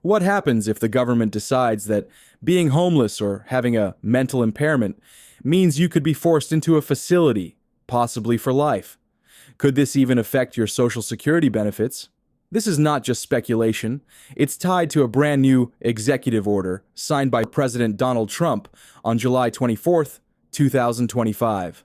What happens if the government decides that being homeless or having a mental impairment means you could be forced into a facility, possibly for life? Could this even affect your Social Security benefits? This is not just speculation. It's tied to a brand new executive order signed by President Donald Trump on July 24th, 2025.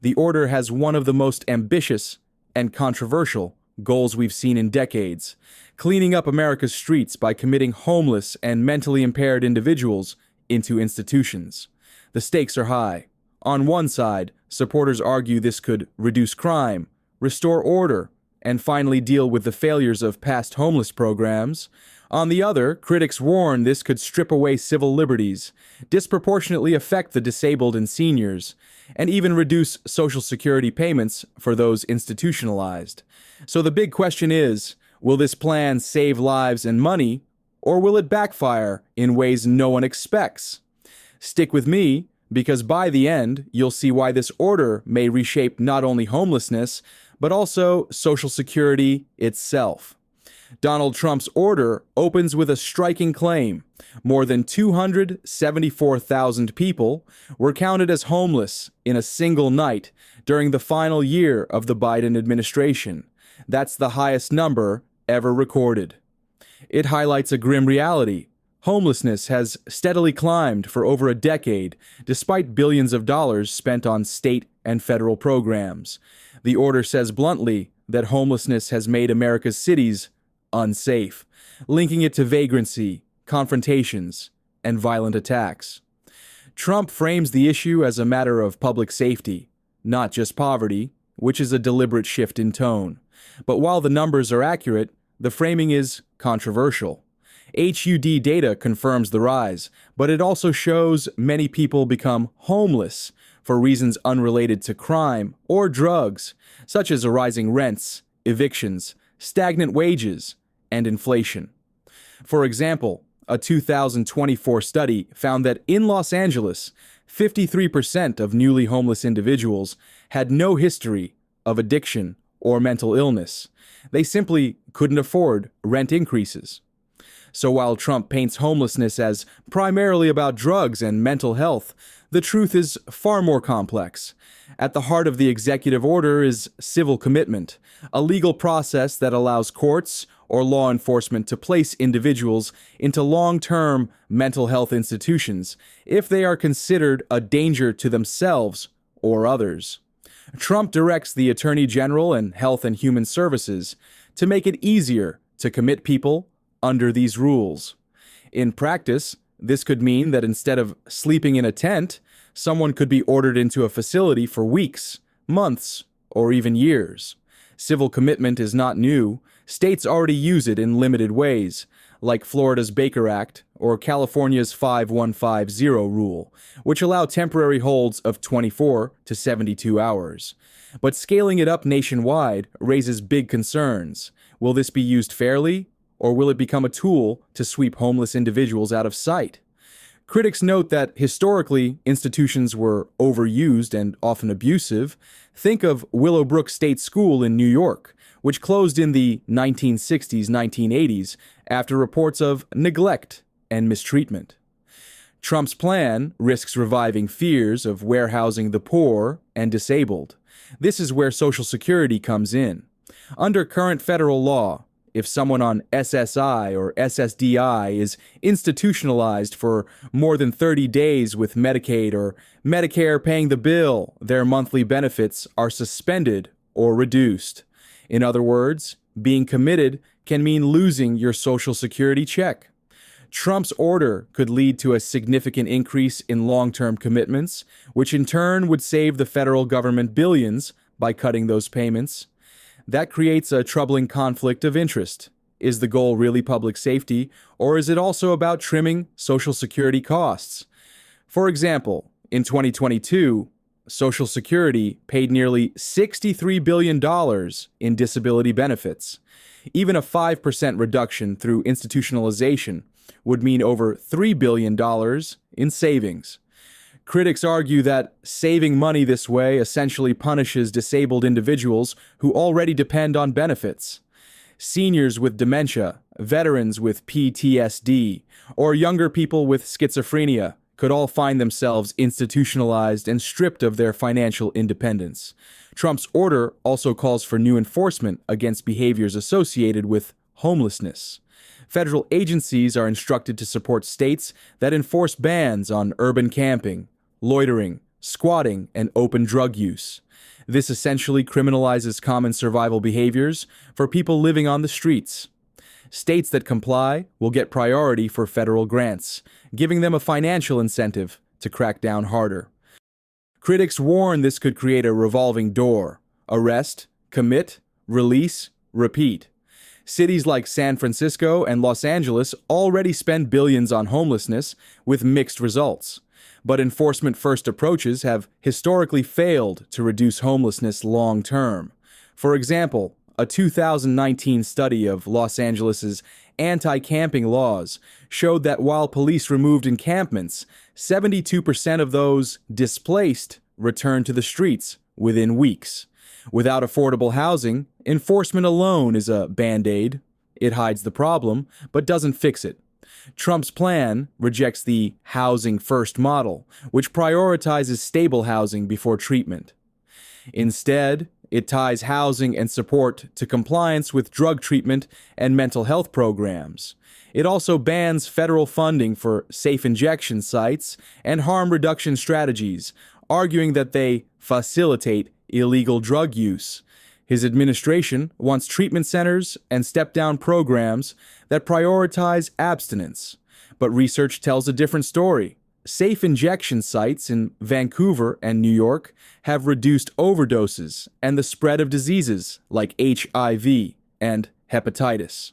The order has one of the most ambitious and controversial goals we've seen in decades: cleaning up America's streets by committing homeless and mentally impaired individuals into institutions. The stakes are high. On one side, supporters argue this could reduce crime, restore order, and finally deal with the failures of past homeless programs. On the other, critics warn this could strip away civil liberties, disproportionately affect the disabled and seniors, and even reduce Social Security payments for those institutionalized. So the big question is, will this plan save lives and money, or will it backfire in ways no one expects? Stick with me, because by the end, you'll see why this order may reshape not only homelessness, but also Social Security itself. Donald Trump's order opens with a striking claim. More than 274,000 people were counted as homeless in a single night during the final year of the Biden administration. That's the highest number ever recorded. It highlights a grim reality. Homelessness has steadily climbed for over a decade, despite billions of dollars spent on state and federal programs. The order says bluntly that homelessness has made America's cities unsafe, linking it to vagrancy, confrontations, and violent attacks. Trump frames the issue as a matter of public safety, not just poverty, which is a deliberate shift in tone. But while the numbers are accurate, the framing is controversial. HUD data confirms the rise, but it also shows many people become homeless for reasons unrelated to crime or drugs, such as rising rents, evictions, stagnant wages, and inflation. For example, a 2024 study found that in Los Angeles, 53% of newly homeless individuals had no history of addiction or mental illness. They simply couldn't afford rent increases. So while Trump paints homelessness as primarily about drugs and mental health, the truth is far more complex. At the heart of the executive order is civil commitment, a legal process that allows courts or law enforcement to place individuals into long-term mental health institutions if they are considered a danger to themselves or others. Trump directs the Attorney General and Health and Human Services to make it easier to commit people under these rules. In practice, this could mean that instead of sleeping in a tent, someone could be ordered into a facility for weeks, months, or even years. Civil commitment is not new. States already use it in limited ways, like Florida's Baker Act or California's 5150 rule, which allow temporary holds of 24 to 72 hours. But scaling it up nationwide raises big concerns. Will this be used fairly, or will it become a tool to sweep homeless individuals out of sight? Critics note that historically, institutions were overused and often abusive. Think of Willowbrook State School in New York, which closed in the 1960s, 1980s after reports of neglect and mistreatment. Trump's plan risks reviving fears of warehousing the poor and disabled. This is where Social Security comes in. Under current federal law, if someone on SSI or SSDI is institutionalized for more than 30 days with Medicaid or Medicare paying the bill, their monthly benefits are suspended or reduced. In other words, being committed can mean losing your Social Security check. Trump's order could lead to a significant increase in long-term commitments, which in turn would save the federal government billions by cutting those payments. That creates a troubling conflict of interest. Is the goal really public safety, or is it also about trimming Social Security costs? For example, in 2022, Social Security paid nearly $63 billion in disability benefits. Even a 5% reduction through institutionalization would mean over $3 billion in savings. Critics argue that saving money this way essentially punishes disabled individuals who already depend on benefits. Seniors with dementia, veterans with PTSD, or younger people with schizophrenia could all find themselves institutionalized and stripped of their financial independence. Trump's order also calls for new enforcement against behaviors associated with homelessness. Federal agencies are instructed to support states that enforce bans on urban camping, loitering, squatting, and open drug use. This essentially criminalizes common survival behaviors for people living on the streets. States that comply will get priority for federal grants, giving them a financial incentive to crack down harder. Critics warn this could create a revolving door: arrest, commit, release, repeat. Cities like San Francisco and Los Angeles already spend billions on homelessness with mixed results. But enforcement-first approaches have historically failed to reduce homelessness long-term. For example, a 2019 study of Los Angeles's anti-camping laws showed that while police removed encampments, 72% of those displaced returned to the streets within weeks. Without affordable housing, enforcement alone is a band-aid. It hides the problem, but doesn't fix it. Trump's plan rejects the housing-first model, which prioritizes stable housing before treatment. Instead, it ties housing and support to compliance with drug treatment and mental health programs. It also bans federal funding for safe injection sites and harm reduction strategies, arguing that they facilitate illegal drug use. His administration wants treatment centers and step-down programs that prioritize abstinence. But research tells a different story. Safe injection sites in Vancouver and New York have reduced overdoses and the spread of diseases like HIV and hepatitis.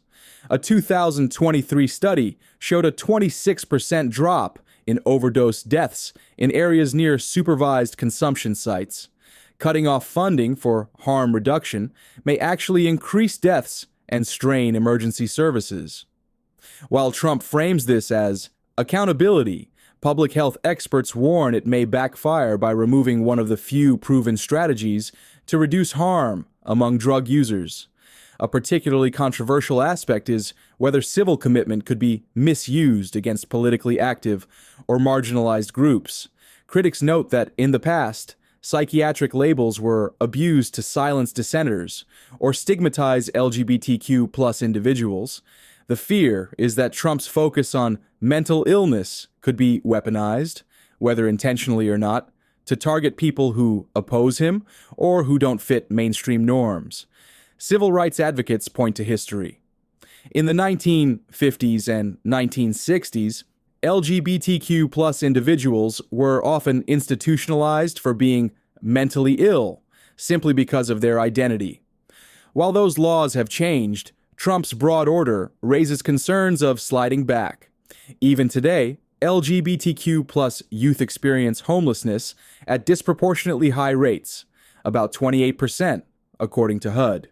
A 2023 study showed a 26% drop in overdose deaths in areas near supervised consumption sites. Cutting off funding for harm reduction may actually increase deaths and strain emergency services. While Trump frames this as accountability, public health experts warn it may backfire by removing one of the few proven strategies to reduce harm among drug users. A particularly controversial aspect is whether civil commitment could be misused against politically active or marginalized groups. Critics note that in the past, psychiatric labels were abused to silence dissenters or stigmatize LGBTQ+ individuals. The fear is that Trump's focus on mental illness could be weaponized, whether intentionally or not, to target people who oppose him or who don't fit mainstream norms. Civil rights advocates point to history. In the 1950s and 1960s, LGBTQ+ individuals were often institutionalized for being mentally ill, simply because of their identity. While those laws have changed, Trump's broad order raises concerns of sliding back. Even today, LGBTQ+ youth experience homelessness at disproportionately high rates, about 28%, according to HUD.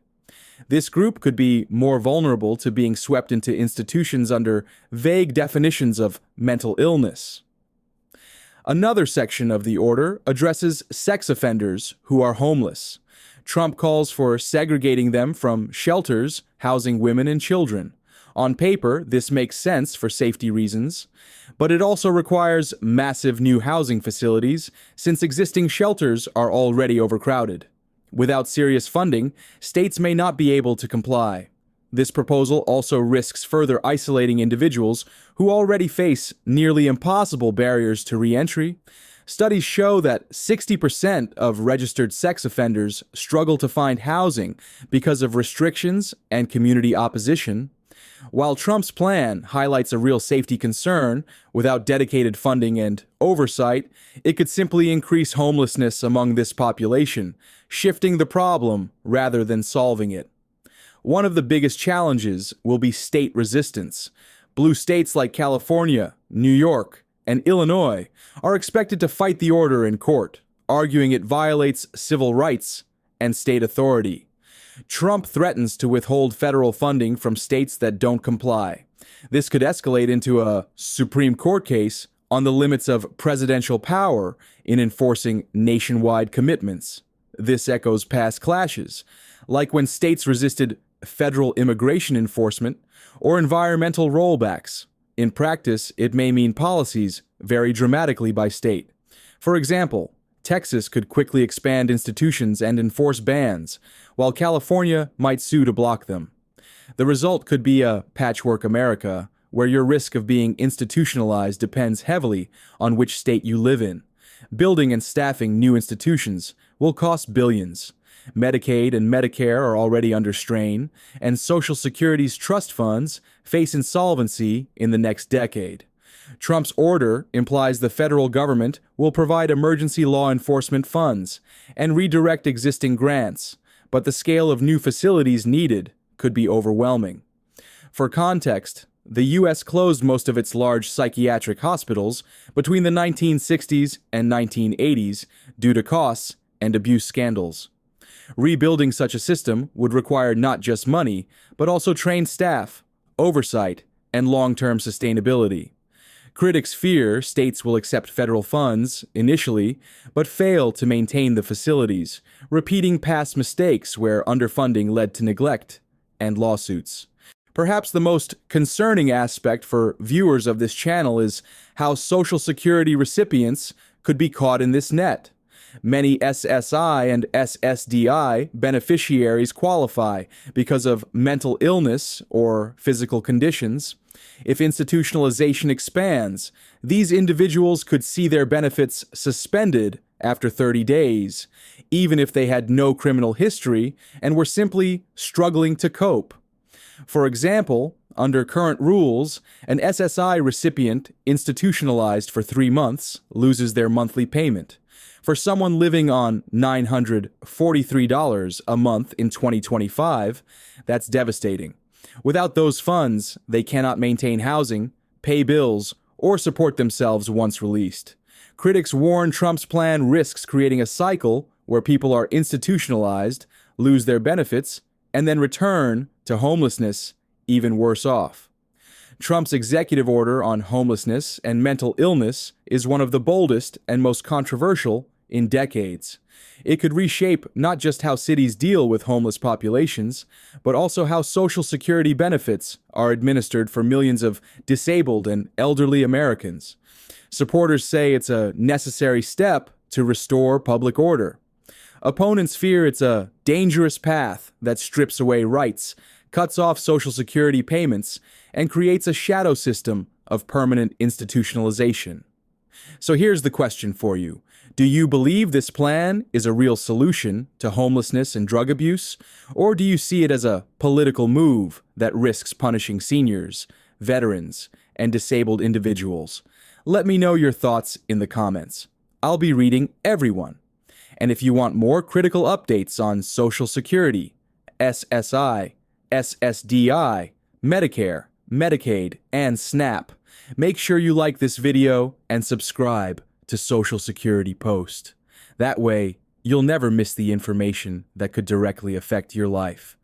This group could be more vulnerable to being swept into institutions under vague definitions of mental illness. Another section of the order addresses sex offenders who are homeless. Trump calls for segregating them from shelters housing women and children. On paper, this makes sense for safety reasons, but it also requires massive new housing facilities since existing shelters are already overcrowded. Without serious funding, states may not be able to comply. This proposal also risks further isolating individuals who already face nearly impossible barriers to re-entry. Studies show that 60% of registered sex offenders struggle to find housing because of restrictions and community opposition. While Trump's plan highlights a real safety concern, without dedicated funding and oversight, it could simply increase homelessness among this population, shifting the problem rather than solving it. One of the biggest challenges will be state resistance. Blue states like California, New York, and Illinois are expected to fight the order in court, arguing it violates civil rights and state authority. Trump threatens to withhold federal funding from states that don't comply. This could escalate into a Supreme Court case on the limits of presidential power in enforcing nationwide commitments. This echoes past clashes, like when states resisted federal immigration enforcement, or environmental rollbacks. In practice, it may mean policies vary dramatically by state. For example, Texas could quickly expand institutions and enforce bans, while California might sue to block them. The result could be a patchwork America, where your risk of being institutionalized depends heavily on which state you live in. Building and staffing new institutions will cost billions. Medicaid and Medicare are already under strain, and Social Security's trust funds face insolvency in the next decade. Trump's order implies the federal government will provide emergency law enforcement funds and redirect existing grants, but the scale of new facilities needed could be overwhelming. For context, the U.S. closed most of its large psychiatric hospitals between the 1960s and 1980s due to costs and abuse scandals. Rebuilding such a system would require not just money, but also trained staff, oversight, and long-term sustainability. Critics fear states will accept federal funds initially, but fail to maintain the facilities, repeating past mistakes where underfunding led to neglect and lawsuits. Perhaps the most concerning aspect for viewers of this channel is how Social Security recipients could be caught in this net. Many SSI and SSDI beneficiaries qualify because of mental illness or physical conditions. If institutionalization expands, these individuals could see their benefits suspended after 30 days, even if they had no criminal history and were simply struggling to cope. For example, under current rules, an SSI recipient institutionalized for 3 months loses their monthly payment. For someone living on $943 a month in 2025, that's devastating. Without those funds, they cannot maintain housing, pay bills, or support themselves once released. Critics warn Trump's plan risks creating a cycle where people are institutionalized, lose their benefits, and then return to homelessness even worse off. Trump's executive order on homelessness and mental illness is one of the boldest and most controversial in decades. It could reshape not just how cities deal with homeless populations, but also how Social Security benefits are administered for millions of disabled and elderly Americans. Supporters say it's a necessary step to restore public order. Opponents fear it's a dangerous path that strips away rights, cuts off Social Security payments, and creates a shadow system of permanent institutionalization. So here's the question for you. Do you believe this plan is a real solution to homelessness and drug abuse, or do you see it as a political move that risks punishing seniors, veterans, and disabled individuals? Let me know your thoughts in the comments. I'll be reading everyone. And if you want more critical updates on Social Security, SSI, SSDI, Medicare, Medicaid, and SNAP, make sure you like this video and subscribe to Social Security Post. That way, you'll never miss the information that could directly affect your life.